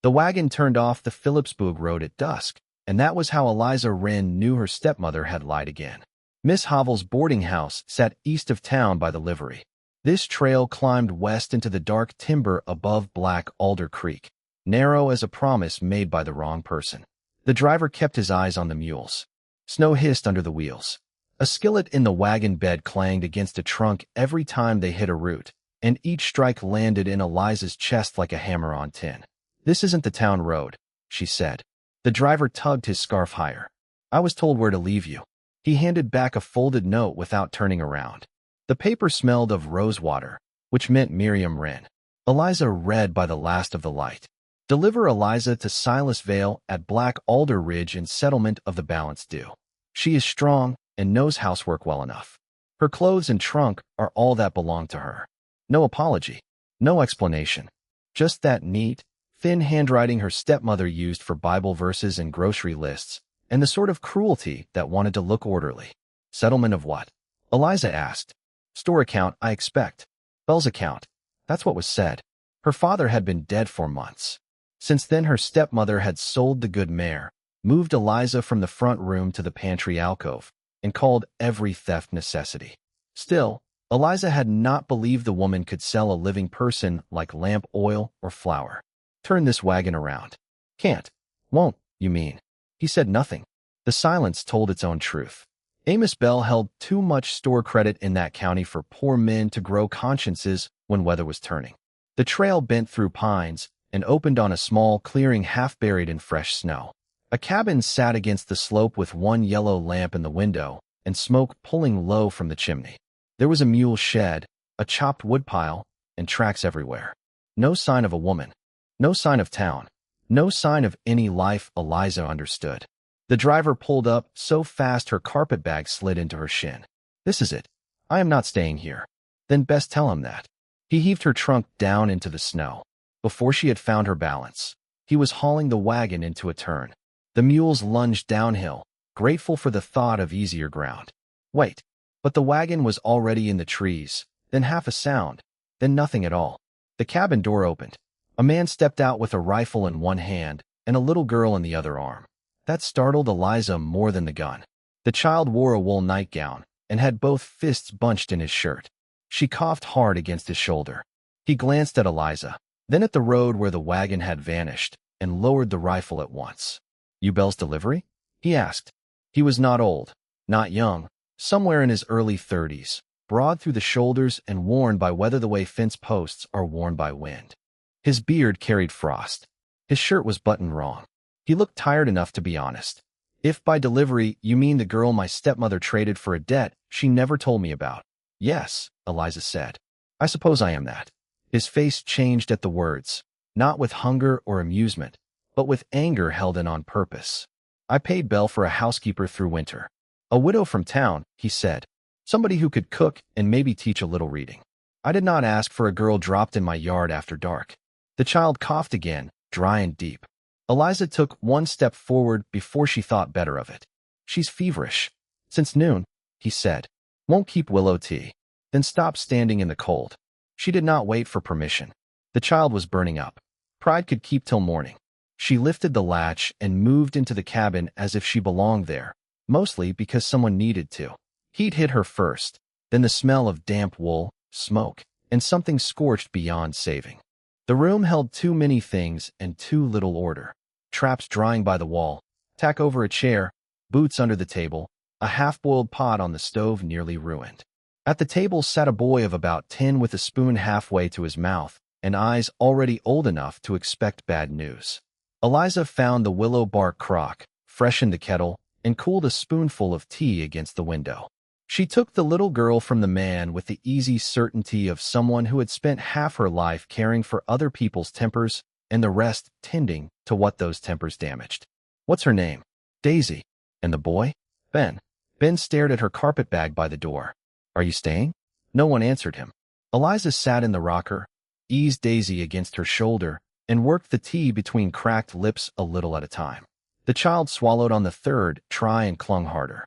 The wagon turned off the Philipsburg road at dusk, and that was how Eliza Wren knew her stepmother had lied again. Miss Havel's boarding house sat east of town by the livery. This trail climbed west into the dark timber above Black Alder Creek, narrow as a promise made by the wrong person. The driver kept his eyes on the mules. Snow hissed under the wheels. A skillet in the wagon bed clanged against a trunk every time they hit a root, and each strike landed in Eliza's chest like a hammer on tin. "This isn't the town road," she said. The driver tugged his scarf higher. "I was told where to leave you." He handed back a folded note without turning around. The paper smelled of rosewater, which meant Miriam Wren. Eliza read by the last of the light. "Deliver Eliza to Silas Vale at Black Alder Ridge in settlement of the balance due. She is strong and knows housework well enough. Her clothes and trunk are all that belong to her." No apology, no explanation. Just that neat, thin handwriting her stepmother used for Bible verses and grocery lists, and the sort of cruelty that wanted to look orderly. Settlement of what? Eliza asked. "Store account, I expect." "Bell's account." That's what was said. Her father had been dead for months. Since then her stepmother had sold the good mare, moved Eliza from the front room to the pantry alcove, and called every theft necessity. Still, Eliza had not believed the woman could sell a living person like lamp oil or flour. "Turn this wagon around." "Can't." "Won't, you mean?" He said nothing. The silence told its own truth. Amos Bell held too much store credit in that county for poor men to grow consciences when weather was turning. The trail bent through pines and opened on a small clearing half buried in fresh snow. A cabin sat against the slope with one yellow lamp in the window and smoke pulling low from the chimney. There was a mule shed, a chopped woodpile, and tracks everywhere. No sign of a woman. No sign of town. No sign of any life Eliza understood. The driver pulled up so fast her carpetbag slid into her shin. "This is it. I am not staying here." "Then best tell him that." He heaved her trunk down into the snow. Before she had found her balance, he was hauling the wagon into a turn. The mules lunged downhill, grateful for the thought of easier ground. Wait. But the wagon was already in the trees, then half a sound, then nothing at all. The cabin door opened. A man stepped out with a rifle in one hand and a little girl in the other arm. That startled Eliza more than the gun. The child wore a wool nightgown and had both fists bunched in his shirt. She coughed hard against his shoulder. He glanced at Eliza, then at the road where the wagon had vanished, and lowered the rifle at once. "You Bell's delivery?" he asked. He was not old, not young, somewhere in his early 30s, broad through the shoulders and worn by weather the way fence posts are worn by wind. His beard carried frost. His shirt was buttoned wrong. He looked tired enough to be honest. "If by delivery you mean the girl my stepmother traded for a debt she never told me about." "Yes," Eliza said. "I suppose I am that." His face changed at the words, not with hunger or amusement, but with anger held in on purpose. "I paid Bell for a housekeeper through winter. A widow from town," he said. "Somebody who could cook and maybe teach a little reading. I did not ask for a girl dropped in my yard after dark." The child coughed again, dry and deep. Eliza took one step forward before she thought better of it. "She's feverish." "Since noon," he said. "Won't keep willow tea." Then stopped standing in the cold. She did not wait for permission. The child was burning up. Pride could keep till morning. She lifted the latch and moved into the cabin as if she belonged there, mostly because someone needed to. Heat hit her first, then the smell of damp wool, smoke, and something scorched beyond saving. The room held too many things and too little order. Traps drying by the wall, tack over a chair, boots under the table, a half-boiled pot on the stove nearly ruined. At the table sat a boy of about 10 with a spoon halfway to his mouth and eyes already old enough to expect bad news. Eliza found the willow bark crock, freshened the kettle, and cooled a spoonful of tea against the window. She took the little girl from the man with the easy certainty of someone who had spent half her life caring for other people's tempers and the rest tending to what those tempers damaged. "What's her name?" "Daisy." "And the boy?" "Ben." Ben stared at her carpetbag by the door. "Are you staying?" No one answered him. Eliza sat in the rocker, eased Daisy against her shoulder, and worked the tea between cracked lips a little at a time. The child swallowed on the third try and clung harder.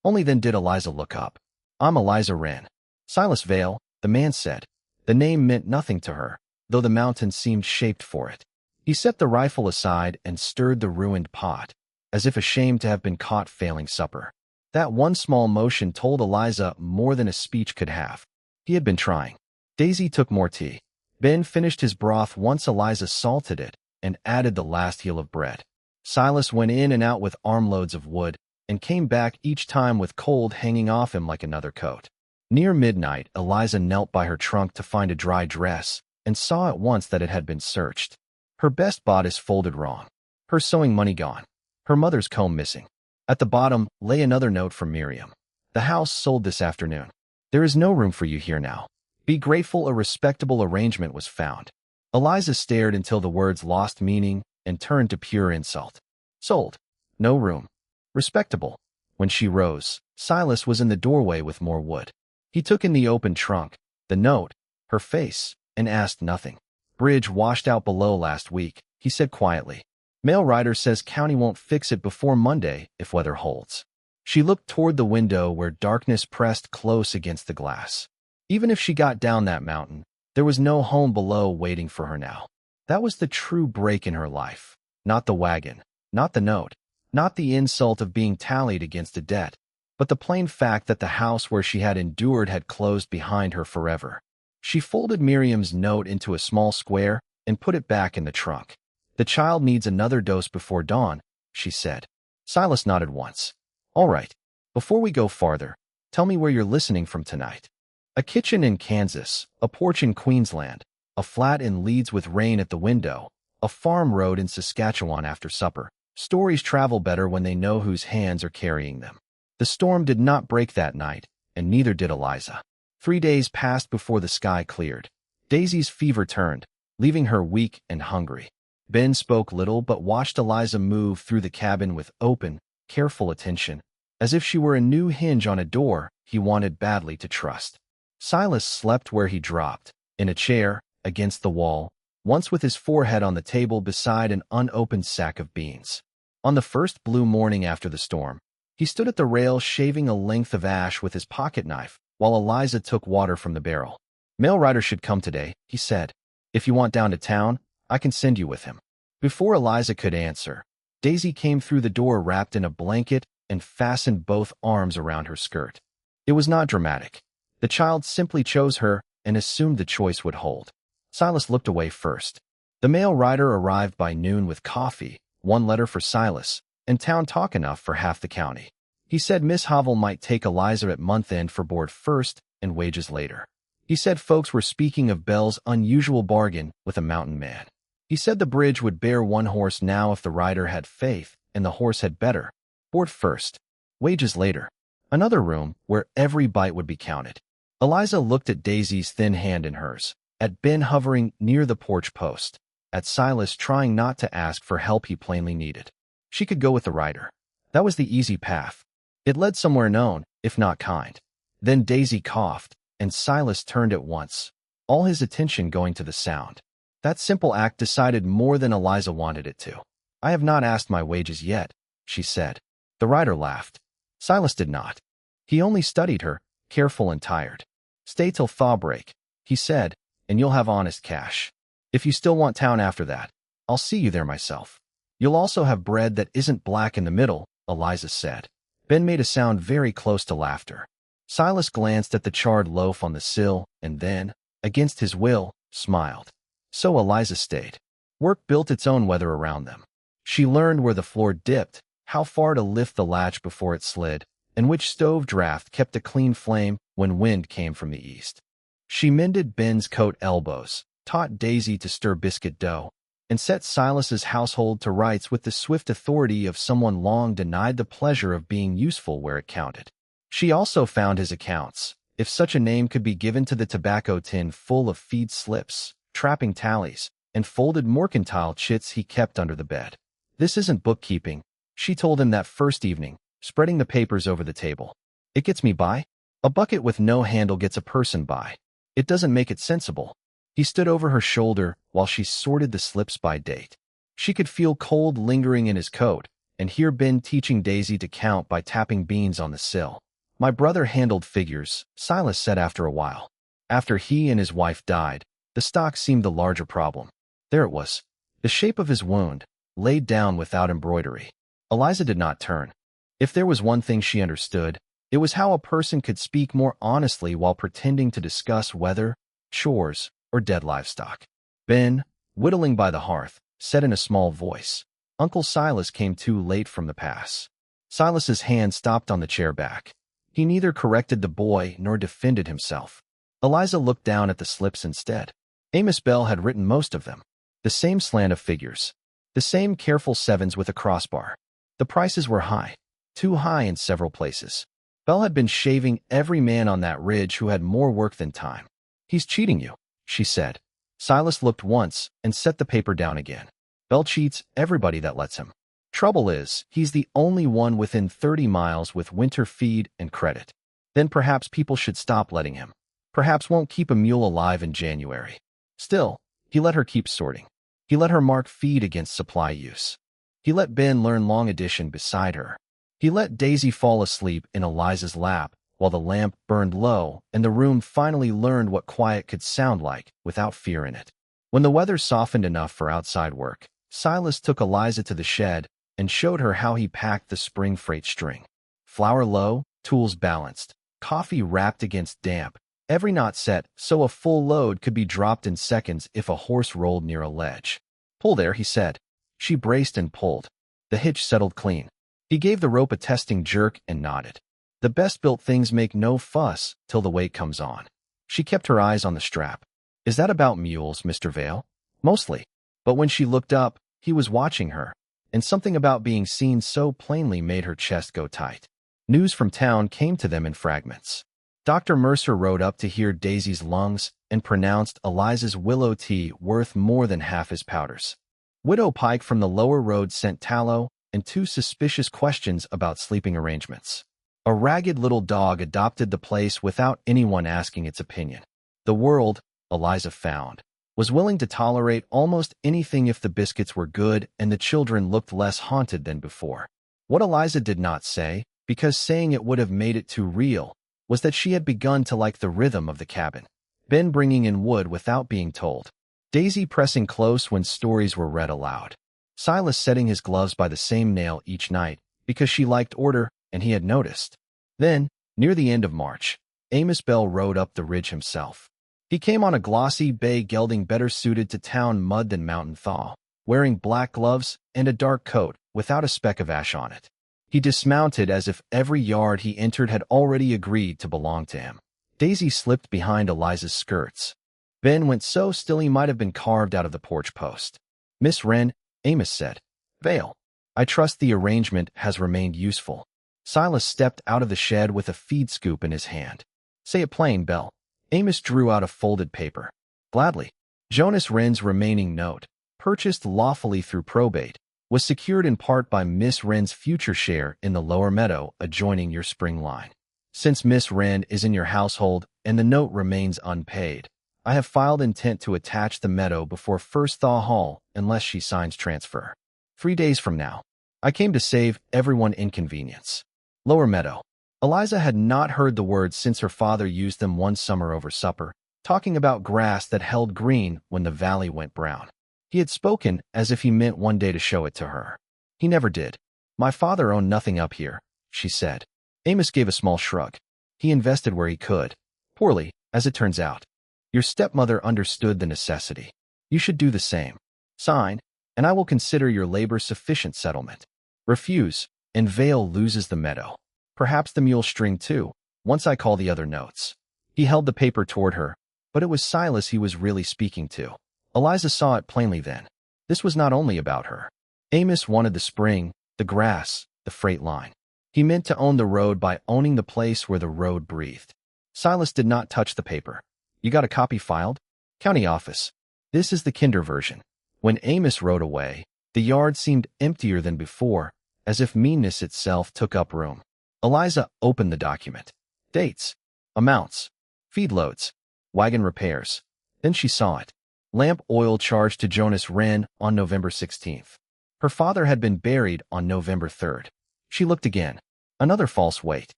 Only then did Eliza look up. "I'm Eliza Wren." "Silas Vale," the man said. The name meant nothing to her, though the mountain seemed shaped for it. He set the rifle aside and stirred the ruined pot, as if ashamed to have been caught failing supper. That one small motion told Eliza more than a speech could have. He had been trying. Daisy took more tea. Ben finished his broth once Eliza salted it and added the last heel of bread. Silas went in and out with armloads of wood and came back each time with cold hanging off him like another coat. Near midnight, Eliza knelt by her trunk to find a dry dress and saw at once that it had been searched. Her best bodice folded wrong. Her sewing money gone. Her mother's comb missing. At the bottom lay another note from Miriam. The house sold this afternoon. There is no room for you here now. Be grateful a respectable arrangement was found. Eliza stared until the words lost meaning and turned to pure insult. Sold. No room. Respectable. When she rose, Silas was in the doorway with more wood. He took in the open trunk, the note, her face, and asked nothing. Bridge washed out below last week, he said quietly. Mail rider says county won't fix it before Monday if weather holds. She looked toward the window where darkness pressed close against the glass. Even if she got down that mountain, there was no home below waiting for her now. That was the true break in her life. Not the wagon, not the note, not the insult of being tallied against a debt, but the plain fact that the house where she had endured had closed behind her forever. She folded Miriam's note into a small square and put it back in the trunk. The child needs another dose before dawn, she said. Silas nodded once. All right. Before we go farther, tell me where you're listening from tonight. A kitchen in Kansas, a porch in Queensland, a flat in Leeds with rain at the window, a farm road in Saskatchewan after supper. Stories travel better when they know whose hands are carrying them. The storm did not break that night, and neither did Eliza. 3 days passed before the sky cleared. Daisy's fever turned, leaving her weak and hungry. Ben spoke little but watched Eliza move through the cabin with open, careful attention, as if she were a new hinge on a door he wanted badly to trust. Silas slept where he dropped, in a chair, against the wall, once with his forehead on the table beside an unopened sack of beans. On the first blue morning after the storm, he stood at the rail shaving a length of ash with his pocket knife, while Eliza took water from the barrel. Mail rider should come today, he said. If you want down to town, I can send you with him. Before Eliza could answer, Daisy came through the door wrapped in a blanket and fastened both arms around her skirt. It was not dramatic. The child simply chose her and assumed the choice would hold. Silas looked away first. The mail rider arrived by noon with coffee, one letter for Silas, and town talk enough for half the county. He said Miss Havel might take Eliza at month-end for board first and wages later. He said folks were speaking of Bell's unusual bargain with a mountain man. He said the bridge would bear one horse now if the rider had faith, and the horse had better. Board first. Wages later. Another room where every bite would be counted. Eliza looked at Daisy's thin hand in hers, at Ben hovering near the porch post, at Silas trying not to ask for help he plainly needed. She could go with the rider. That was the easy path. It led somewhere known, if not kind. Then Daisy coughed, and Silas turned at once, all his attention going to the sound. That simple act decided more than Eliza wanted it to. I have not asked my wages yet, she said. The rider laughed. Silas did not. He only studied her, careful and tired. Stay till thaw break, he said, and you'll have honest cash. If you still want town after that, I'll see you there myself. You'll also have bread that isn't black in the middle, Eliza said. Ben made a sound very close to laughter. Silas glanced at the charred loaf on the sill and then, against his will, smiled. So Eliza stayed. Work built its own weather around them. She learned where the floor dipped, how far to lift the latch before it slid, and which stove draft kept a clean flame when wind came from the east. She mended Ben's coat elbows, taught Daisy to stir biscuit dough, and set Silas's household to rights with the swift authority of someone long denied the pleasure of being useful where it counted. She also found his accounts, if such a name could be given to the tobacco tin full of feed slips, trapping tallies, and folded mercantile chits he kept under the bed. This isn't bookkeeping, she told him that first evening, spreading the papers over the table. It gets me by. A bucket with no handle gets a person by. It doesn't make it sensible. He stood over her shoulder while she sorted the slips by date. She could feel cold lingering in his coat and hear Ben teaching Daisy to count by tapping beans on the sill. My brother handled figures, Silas said after a while. After he and his wife died, the stock seemed the larger problem. There it was. The shape of his wound, laid down without embroidery. Eliza did not turn. If there was one thing she understood, it was how a person could speak more honestly while pretending to discuss weather, chores, or dead livestock. Ben, whittling by the hearth, said in a small voice, "Uncle Silas came too late from the pass." Silas's hand stopped on the chair back. He neither corrected the boy nor defended himself. Eliza looked down at the slips instead. Amos Bell had written most of them. The same slant of figures. The same careful sevens with a crossbar. The prices were high. Too high in several places. Bell had been shaving every man on that ridge who had more work than time. "He's cheating you," she said. Silas looked once and set the paper down again. "Bell cheats everybody that lets him. Trouble is, he's the only one within 30 miles with winter feed and credit. Then perhaps people should stop letting him. Perhaps won't keep a mule alive in January." Still, he let her keep sorting. He let her mark feed against supply use. He let Ben learn long addition beside her. He let Daisy fall asleep in Eliza's lap while the lamp burned low and the room finally learned what quiet could sound like without fear in it. When the weather softened enough for outside work, Silas took Eliza to the shed and showed her how he packed the spring freight string. Flour low, tools balanced, coffee wrapped against damp, every knot set so a full load could be dropped in seconds if a horse rolled near a ledge. "Pull there," he said. She braced and pulled. The hitch settled clean. He gave the rope a testing jerk and nodded. The best-built things make no fuss till the weight comes on. She kept her eyes on the strap. "Is that about mules, Mr. Vale?" "Mostly." But when she looked up, he was watching her, and something about being seen so plainly made her chest go tight. News from town came to them in fragments. Dr. Mercer rode up to hear Daisy's lungs and pronounced Eliza's willow tea worth more than half his powders. Widow Pike from the lower road sent tallow and 2 suspicious questions about sleeping arrangements. A ragged little dog adopted the place without anyone asking its opinion. The world, Eliza found, was willing to tolerate almost anything if the biscuits were good and the children looked less haunted than before. What Eliza did not say, because saying it would have made it too real, was that she had begun to like the rhythm of the cabin. Ben bringing in wood without being told. Daisy pressing close when stories were read aloud. Silas setting his gloves by the same nail each night because she liked order and he had noticed. Then, near the end of March, Amos Bell rode up the ridge himself. He came on a glossy bay gelding better suited to town mud than mountain thaw, wearing black gloves and a dark coat without a speck of ash on it. He dismounted as if every yard he entered had already agreed to belong to him. Daisy slipped behind Eliza's skirts. Ben went so still he might have been carved out of the porch post. "Miss Wren," Amos said. "Vale, I trust the arrangement has remained useful." Silas stepped out of the shed with a feed scoop in his hand. "Say it plain, Bell." Amos drew out a folded paper. "Gladly." Jonas Wren's remaining note, purchased lawfully through probate, was secured in part by Miss Wren's future share in the lower meadow adjoining your spring line. Since Miss Wren is in your household and the note remains unpaid, I have filed intent to attach the meadow before first thaw haul unless she signs transfer. 3 days from now. I came to save everyone inconvenience. Lower meadow. Eliza had not heard the words since her father used them one summer over supper, talking about grass that held green when the valley went brown. He had spoken as if he meant one day to show it to her. He never did. "My father owned nothing up here," she said. Amos gave a small shrug. "He invested where he could. Poorly, as it turns out. Your stepmother understood the necessity. You should do the same. Sign, and I will consider your labor sufficient settlement. Refuse, and Vale loses the meadow. Perhaps the mule string too, once I call the other notes." He held the paper toward her, but it was Silas he was really speaking to. Eliza saw it plainly then. This was not only about her. Amos wanted the spring, the grass, the freight line. He meant to own the road by owning the place where the road breathed. Silas did not touch the paper. "You got a copy filed?" "County office." This is the Kinder version. When Amos rode away, the yard seemed emptier than before, as if meanness itself took up room. Eliza opened the document. Dates, amounts, feedloads, wagon repairs. Then she saw it. Lamp oil charged to Jonas Wren on November 16th. Her father had been buried on November 3rd. She looked again. Another false wait.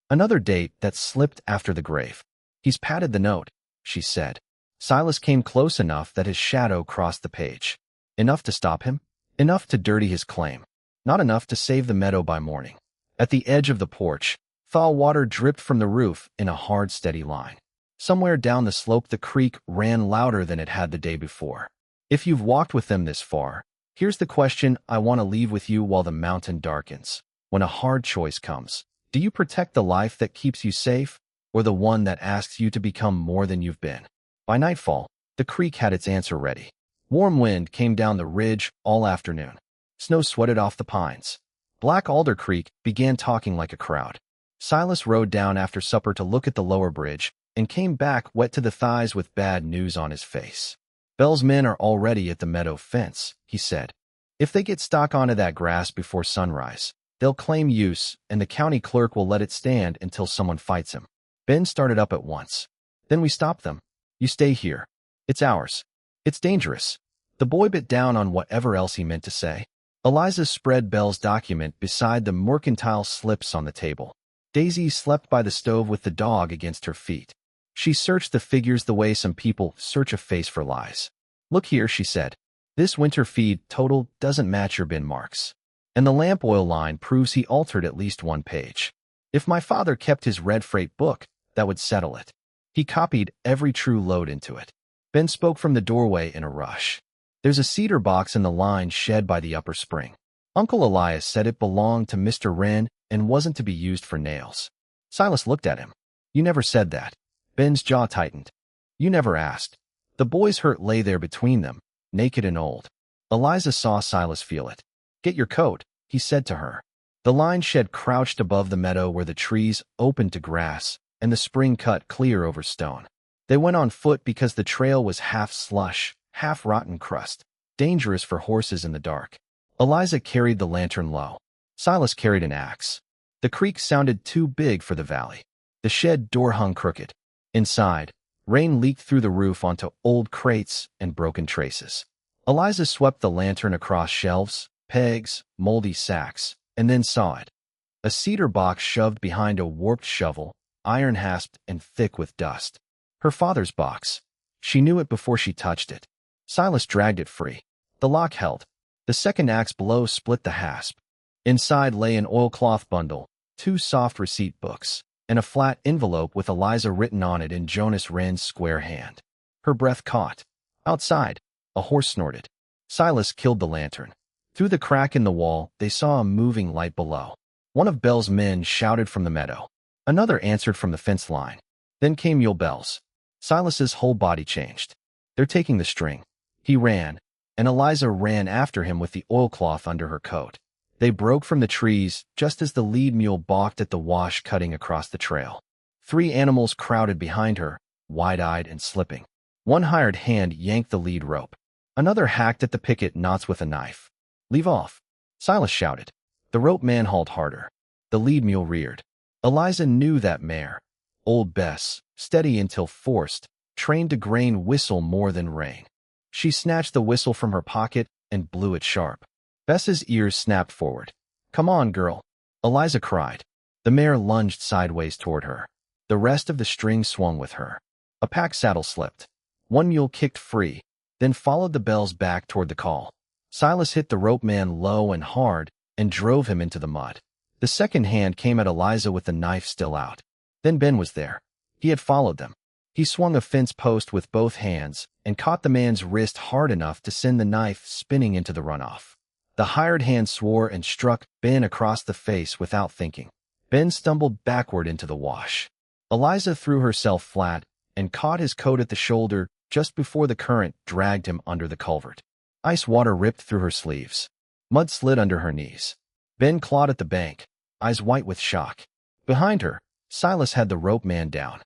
Another date that slipped after the grave. "He's padded the note," she said. Silas came close enough that his shadow crossed the page. Enough to stop him? Enough to dirty his claim. Not enough to save the meadow by morning. At the edge of the porch, thaw water dripped from the roof in a hard, steady line. Somewhere down the slope the creek ran louder than it had the day before. If you've walked with them this far, here's the question I want to leave with you while the mountain darkens. When a hard choice comes, do you protect the life that keeps you safe, or the one that asks you to become more than you've been? By nightfall, the creek had its answer ready. Warm wind came down the ridge all afternoon. Snow sweated off the pines. Black Alder Creek began talking like a crowd. Silas rode down after supper to look at the lower bridge and came back wet to the thighs with bad news on his face. Bell's men are already at the meadow fence, he said. If they get stock onto that grass before sunrise, they'll claim use, and the county clerk will let it stand until someone fights him. Ben started up at once. Then we stop them. You stay here. It's ours. It's dangerous. The boy bit down on whatever else he meant to say. Eliza spread Bell's document beside the mercantile slips on the table. Daisy slept by the stove with the dog against her feet. She searched the figures the way some people search a face for lies. Look here, she said. This winter feed total doesn't match your bin marks. And the lamp oil line proves he altered at least one page. If my father kept his red freight book, that would settle it. He copied every true load into it. Ben spoke from the doorway in a rush. There's a cedar box in the line shed by the upper spring. Uncle Elias said it belonged to Mr. Wren and wasn't to be used for nails. Silas looked at him. You never said that. Ben's jaw tightened. You never asked. The boy's hurt lay there between them, naked and old. Eliza saw Silas feel it. Get your coat, he said to her. The line shed crouched above the meadow where the trees opened to grass and the spring cut clear over stone. They went on foot because the trail was half slush, half rotten crust, dangerous for horses in the dark. Eliza carried the lantern low. Silas carried an axe. The creek sounded too big for the valley. The shed door hung crooked. Inside, rain leaked through the roof onto old crates and broken traces. Eliza swept the lantern across shelves, pegs, moldy sacks, and then saw it. A cedar box shoved behind a warped shovel, iron-hasped and thick with dust. Her father's box. She knew it before she touched it. Silas dragged it free. The lock held. The second axe blow split the hasp. Inside lay an oilcloth bundle, 2 soft receipt books, and a flat envelope with Eliza written on it in Jonas Wren's square hand. Her breath caught. Outside, a horse snorted. Silas killed the lantern. Through the crack in the wall, they saw a moving light below. One of Bell's men shouted from the meadow. Another answered from the fence line. Then came mule bells. Silas's whole body changed. They're taking the string. He ran, and Eliza ran after him with the oilcloth under her coat. They broke from the trees just as the lead mule balked at the wash cutting across the trail. 3 animals crowded behind her, wide-eyed and slipping. One hired hand yanked the lead rope. Another hacked at the picket knots with a knife. Leave off, Silas shouted. The rope man hauled harder. The lead mule reared. Eliza knew that mare. Old Bess, steady until forced, trained to grain whistle more than rain. She snatched the whistle from her pocket and blew it sharp. Bess's ears snapped forward. Come on, girl, Eliza cried. The mare lunged sideways toward her. The rest of the string swung with her. A pack saddle slipped. One mule kicked free, then followed the bells back toward the call. Silas hit the rope man low and hard and drove him into the mud. The second hand came at Eliza with the knife still out. Then Ben was there. He had followed them. He swung a fence post with both hands and caught the man's wrist hard enough to send the knife spinning into the runoff. The hired hand swore and struck Ben across the face without thinking. Ben stumbled backward into the wash. Eliza threw herself flat and caught his coat at the shoulder just before the current dragged him under the culvert. Ice water ripped through her sleeves. Mud slid under her knees. Ben clawed at the bank, eyes white with shock. Behind her, Silas had the rope man down.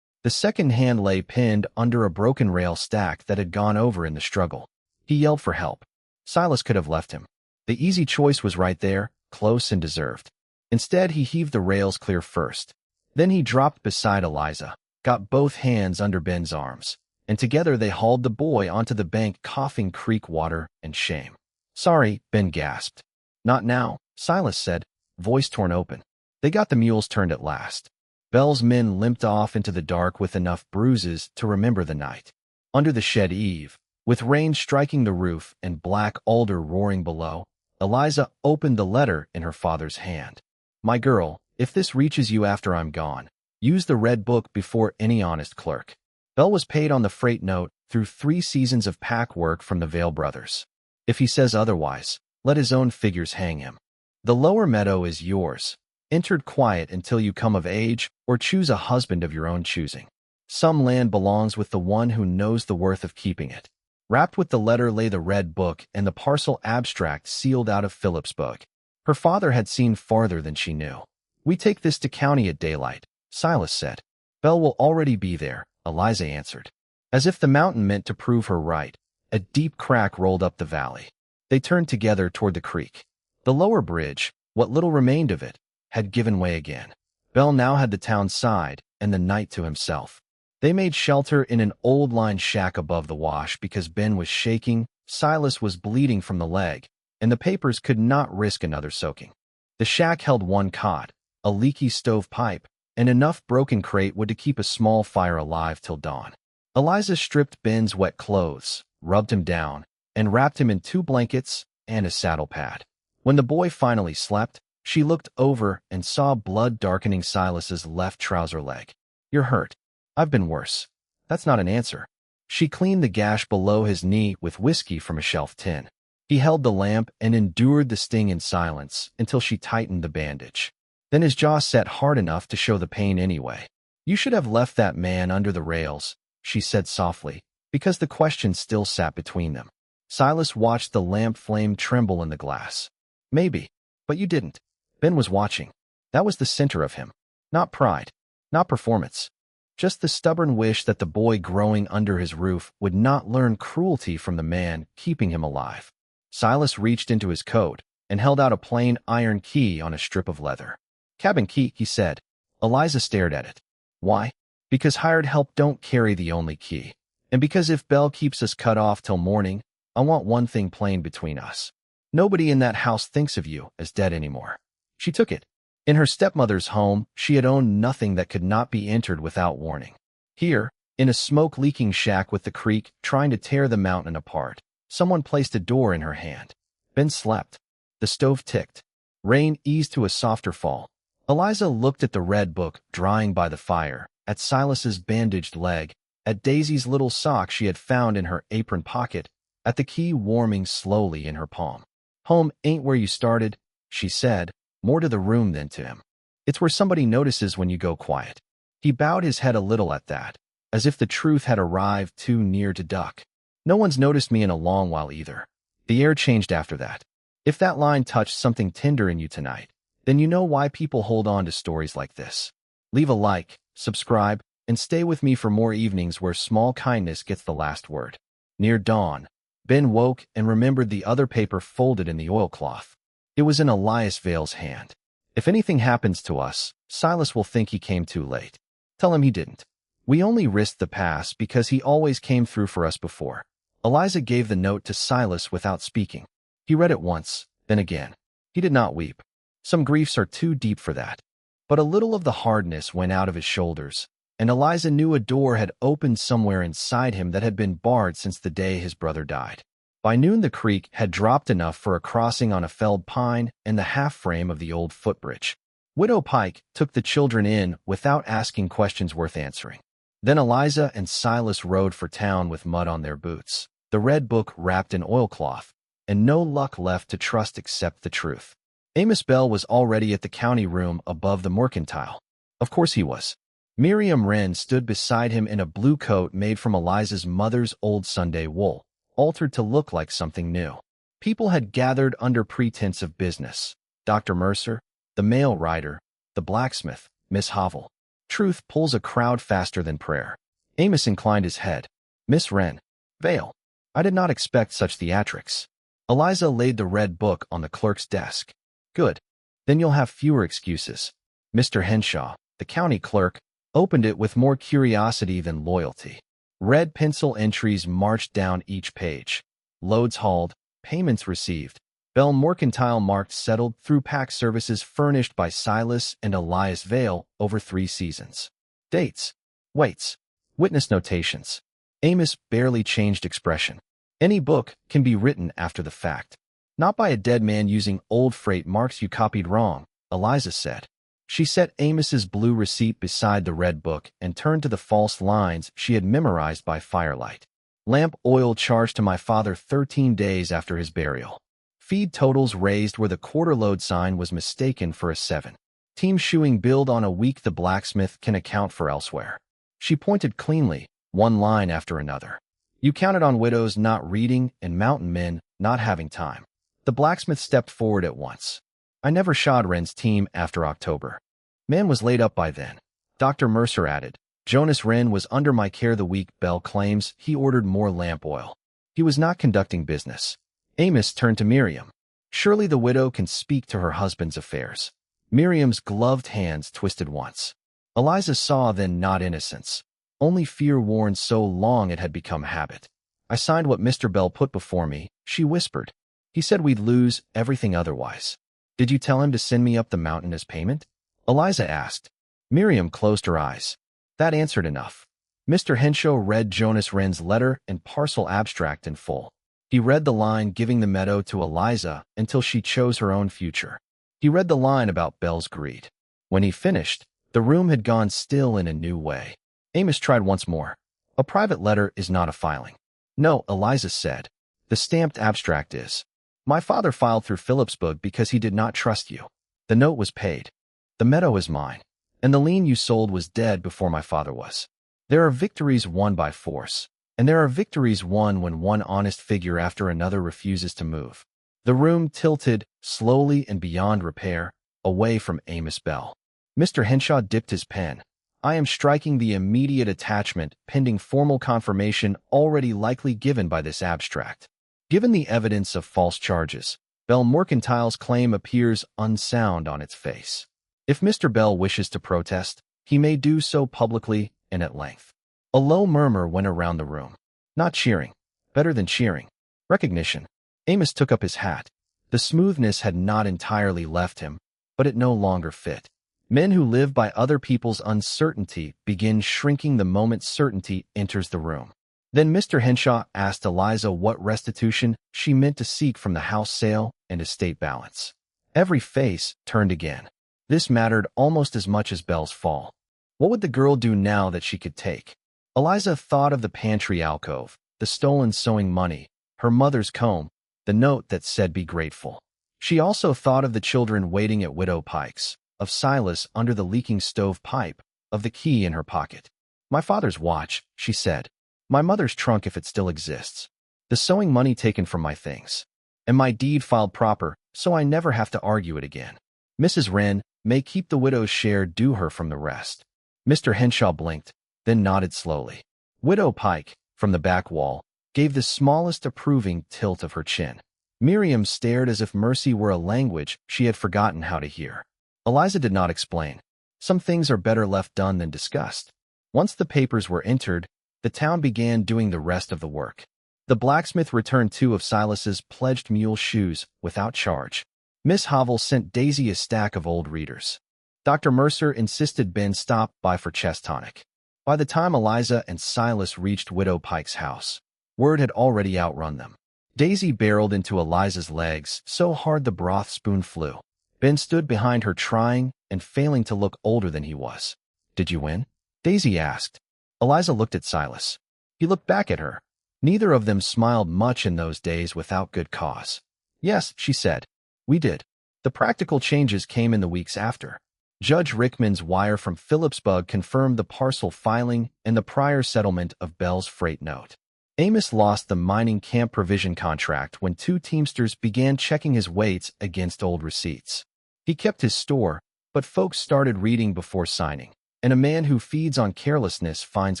The second hand lay pinned under a broken rail stack that had gone over in the struggle. He yelled for help. Silas could have left him. The easy choice was right there, close and deserved. Instead, he heaved the rails clear first. Then he dropped beside Eliza, got both hands under Ben's arms, and together they hauled the boy onto the bank, coughing creek water and shame. Sorry, Ben gasped. Not now, Silas said, voice torn open. They got the mules turned at last. Bell's men limped off into the dark with enough bruises to remember the night. Under the shed eave, With rain striking the roof and Black Alder roaring below, Eliza opened the letter in her father's hand. My girl, if this reaches you after I'm gone, use the red book before any honest clerk. Bell was paid on the freight note through 3 seasons of pack work from the Vale brothers. If he says otherwise, let his own figures hang him. The lower meadow is yours. Entered quiet until you come of age or choose a husband of your own choosing. Some land belongs with the one who knows the worth of keeping it. Wrapped with the letter lay the red book and the parcel abstract sealed out of Philipsburg. Her father had seen farther than she knew. We take this to county at daylight, Silas said. Bell will already be there, Eliza answered. As if the mountain meant to prove her right, a deep crack rolled up the valley. They turned together toward the creek. The lower bridge, what little remained of it, had given way again. Bell now had the town side and the night to himself. They made shelter in an old line shack above the wash because Ben was shaking, Silas was bleeding from the leg, and the papers could not risk another soaking. The shack held 1 cot, a leaky stove pipe, and enough broken crate wood to keep a small fire alive till dawn. Eliza stripped Ben's wet clothes, rubbed him down, and wrapped him in 2 blankets and a saddle pad. When the boy finally slept, she looked over and saw blood darkening Silas's left trouser leg. You're hurt. I've been worse. That's not an answer. She cleaned the gash below his knee with whiskey from a shelf tin. He held the lamp and endured the sting in silence until she tightened the bandage. Then his jaw set hard enough to show the pain anyway. You should have left that man under the rails, she said softly, because the question still sat between them. Silas watched the lamp flame tremble in the glass. Maybe, but you didn't. Ben was watching. That was the center of him. Not pride, not performance. Just the stubborn wish that the boy growing under his roof would not learn cruelty from the man keeping him alive. Silas reached into his coat and held out a plain iron key on a strip of leather. Cabin key, he said. Eliza stared at it. Why? Because hired help don't carry the only key. And because if Bell keeps us cut off till morning, I want one thing plain between us. Nobody in that house thinks of you as dead anymore. She took it. In her stepmother's home, she had owned nothing that could not be entered without warning. Here, in a smoke-leaking shack with the creek trying to tear the mountain apart, someone placed a door in her hand. Ben slept. The stove ticked. Rain eased to a softer fall. Eliza looked at the red book drying by the fire, at Silas's bandaged leg, at Daisy's little sock she had found in her apron pocket, at the key warming slowly in her palm. Home ain't where you started, she said, more to the room than to him. It's where somebody notices when you go quiet. He bowed his head a little at that, as if the truth had arrived too near to duck. No one's noticed me in a long while either. The air changed after that. If that line touched something tender in you tonight, then you know why people hold on to stories like this. Leave a like, subscribe, and stay with me for more evenings where small kindness gets the last word. Near dawn, Ben woke and remembered the other paper folded in the oilcloth. It was in Eliza Vale's hand. If anything happens to us, Silas will think he came too late. Tell him he didn't. We only risked the pass because he always came through for us before. Eliza gave the note to Silas without speaking. He read it once, then again. He did not weep. Some griefs are too deep for that. But a little of the hardness went out of his shoulders, and Eliza knew a door had opened somewhere inside him that had been barred since the day his brother died. By noon the creek had dropped enough for a crossing on a felled pine and the half-frame of the old footbridge. Widow Pike took the children in without asking questions worth answering. Then Eliza and Silas rode for town with mud on their boots, the red book wrapped in oilcloth, and no luck left to trust except the truth. Amos Bell was already at the county room above the mercantile. Of course he was. Miriam Wren stood beside him in a blue coat made from Eliza's mother's old Sunday wool, altered to look like something new. People had gathered under pretense of business. Dr. Mercer, the mail rider, the blacksmith, Miss Hovel. Truth pulls a crowd faster than prayer. Amos inclined his head. Miss Wren. Vale. I did not expect such theatrics. Eliza laid the red book on the clerk's desk. Good. Then you'll have fewer excuses. Mr. Henshaw, the county clerk, opened it with more curiosity than loyalty. Red pencil entries marched down each page. Loads hauled, payments received. Bell Mercantile marked settled through pack services furnished by Silas and Eliza Vale over 3 seasons. Dates. Weights. Witness notations. Amos barely changed expression. Any book can be written after the fact. Not by a dead man using old freight marks you copied wrong, Eliza said. She set Amos's blue receipt beside the red book and turned to the false lines she had memorized by firelight. Lamp oil charged to my father 13 days after his burial. Feed totals raised where the quarter load sign was mistaken for a 7. Team shoeing billed on a week the blacksmith can account for elsewhere. She pointed cleanly, one line after another. You counted on widows not reading and mountain men not having time. The blacksmith stepped forward at once. I never shod Wren's team after October. Man was laid up by then. Dr. Mercer added. Jonas Wren was under my care the week Bell claims he ordered more lamp oil. He was not conducting business. Amos turned to Miriam. Surely the widow can speak to her husband's affairs. Miriam's gloved hands twisted once. Eliza saw then not innocence, only fear worn so long it had become habit. I signed what Mr. Bell put before me, she whispered. He said we'd lose everything otherwise. Did you tell him to send me up the mountain as payment? Eliza asked. Miriam closed her eyes. That answered enough. Mr. Henshaw read Jonas Wren's letter and parcel abstract in full. He read the line giving the meadow to Eliza until she chose her own future. He read the line about Bell's greed. When he finished, the room had gone still in a new way. Amos tried once more. A private letter is not a filing. No, Eliza said. The stamped abstract is. My father filed through Philipsburg because he did not trust you. The note was paid. The meadow is mine, and the lien you sold was dead before my father was. There are victories won by force, and there are victories won when one honest figure after another refuses to move. The room tilted, slowly and beyond repair, away from Amos Bell. Mr. Henshaw dipped his pen. I am striking the immediate attachment pending formal confirmation already likely given by this abstract. Given the evidence of false charges, Bell Mercantile's claim appears unsound on its face. If Mr. Bell wishes to protest, he may do so publicly and at length. A low murmur went around the room. Not cheering. Better than cheering. Recognition. Amos took up his hat. The smoothness had not entirely left him, but it no longer fit. Men who live by other people's uncertainty begin shrinking the moment certainty enters the room. Then Mr. Henshaw asked Eliza what restitution she meant to seek from the house sale and estate balance. Every face turned again. This mattered almost as much as Bell's fall. What would the girl do now that she could take? Eliza thought of the pantry alcove, the stolen sewing money, her mother's comb, the note that said be grateful. She also thought of the children waiting at Widow Pike's, of Silas under the leaking stove pipe, of the key in her pocket. My father's watch, she said. My mother's trunk if it still exists. The sewing money taken from my things. And my deed filed proper, so I never have to argue it again. Mrs. Wren may keep the widow's share due her from the rest. Mr. Henshaw blinked, then nodded slowly. Widow Pike, from the back wall, gave the smallest approving tilt of her chin. Miriam stared as if mercy were a language she had forgotten how to hear. Eliza did not explain. Some things are better left done than discussed. Once the papers were entered, the town began doing the rest of the work. The blacksmith returned 2 of Silas's pledged mule shoes without charge. Miss Havel sent Daisy a stack of old readers. Dr. Mercer insisted Ben stop by for chest tonic. By the time Eliza and Silas reached Widow Pike's house, word had already outrun them. Daisy barreled into Eliza's legs so hard the broth spoon flew. Ben stood behind her trying and failing to look older than he was. Did you win? Daisy asked. Eliza looked at Silas. He looked back at her. Neither of them smiled much in those days without good cause. Yes, she said. We did. The practical changes came in the weeks after. Judge Rickman's wire from Philipsburg confirmed the parcel filing and the prior settlement of Bell's freight note. Amos lost the mining camp provision contract when 2 teamsters began checking his weights against old receipts. He kept his store, but folks started reading before signing, and a man who feeds on carelessness finds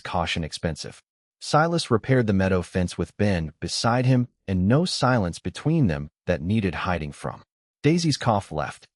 caution expensive. Silas repaired the meadow fence with Ben beside him and no silence between them that needed hiding from. Daisy's cough left.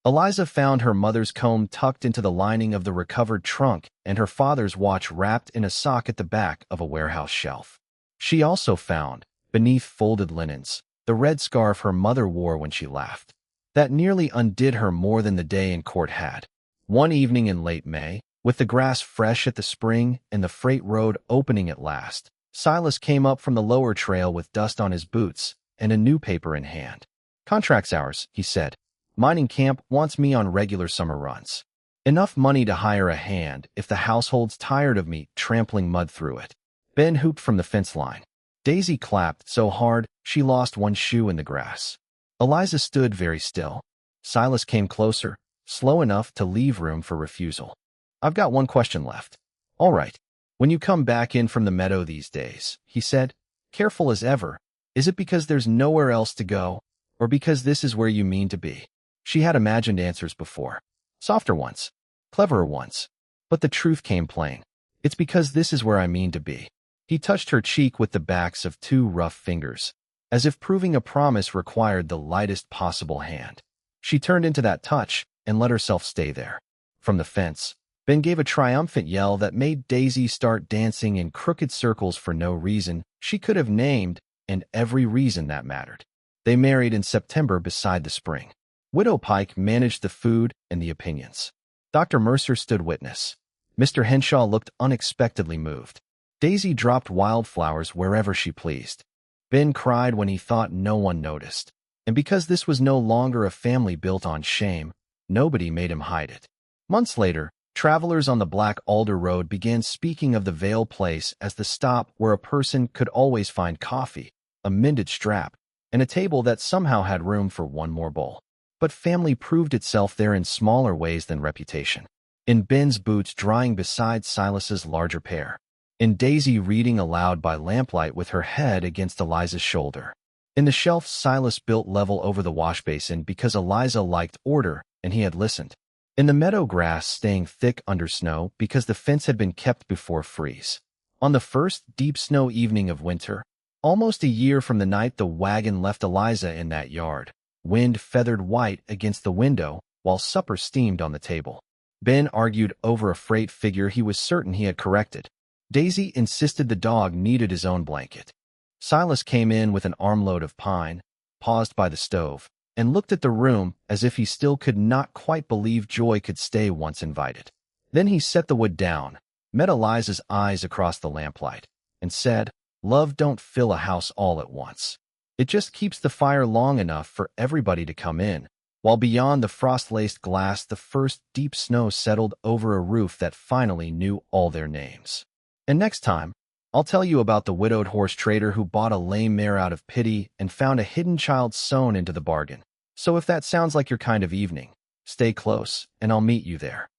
Eliza found her mother's comb tucked into the lining of the recovered trunk and her father's watch wrapped in a sock at the back of a warehouse shelf. She also found, beneath folded linens, the red scarf her mother wore when she laughed. That nearly undid her more than the day in court had. One evening in late May, with the grass fresh at the spring and the freight road opening at last, Silas came up from the lower trail with dust on his boots and a new paper in hand. "Contracts hours," he said. "Mining camp wants me on regular summer runs. Enough money to hire a hand if the household's tired of me trampling mud through it." Ben hooped from the fence line. Daisy clapped so hard she lost one shoe in the grass. Eliza stood very still. Silas came closer, slow enough to leave room for refusal. "I've got one question left." "All right. When you come back in from the meadow these days," he said, careful as ever, "is it because there's nowhere else to go, or because this is where you mean to be?" She had imagined answers before. Softer ones. Cleverer ones. But the truth came plain. "It's because this is where I mean to be." He touched her cheek with the backs of two rough fingers, as if proving a promise required the lightest possible hand. She turned into that touch and let herself stay there. From the fence, Ben gave a triumphant yell that made Daisy start dancing in crooked circles for no reason she could have named, and every reason that mattered. They married in September beside the spring. Widow Pike managed the food and the opinions. Dr. Mercer stood witness. Mr. Henshaw looked unexpectedly moved. Daisy dropped wildflowers wherever she pleased. Ben cried when he thought no one noticed. And because this was no longer a family built on shame, nobody made him hide it. Months later, travelers on the Black Alder Road began speaking of the Vale place as the stop where a person could always find coffee, a mended strap, and a table that somehow had room for one more bowl. But family proved itself there in smaller ways than reputation. In Ben's boots drying beside Silas's larger pair. In Daisy reading aloud by lamplight with her head against Eliza's shoulder. In the shelf Silas built level over the wash basin because Eliza liked order and he had listened. In the meadow grass staying thick under snow because the fence had been kept before freeze. On the first deep snow evening of winter, almost a year from the night the wagon left Eliza in that yard, wind feathered white against the window while supper steamed on the table. Ben argued over a freight figure he was certain he had corrected. Daisy insisted the dog needed his own blanket. Silas came in with an armload of pine, paused by the stove, and looked at the room as if he still could not quite believe joy could stay once invited. Then he set the wood down, met Eliza's eyes across the lamplight, and said, "Love don't fill a house all at once. It just keeps the fire long enough for everybody to come in, while beyond the frost-laced glass the first deep snow settled over a roof that finally knew all their names. And next time, I'll tell you about the widowed horse trader who bought a lame mare out of pity and found a hidden child sewn into the bargain. So if that sounds like your kind of evening, stay close, and I'll meet you there."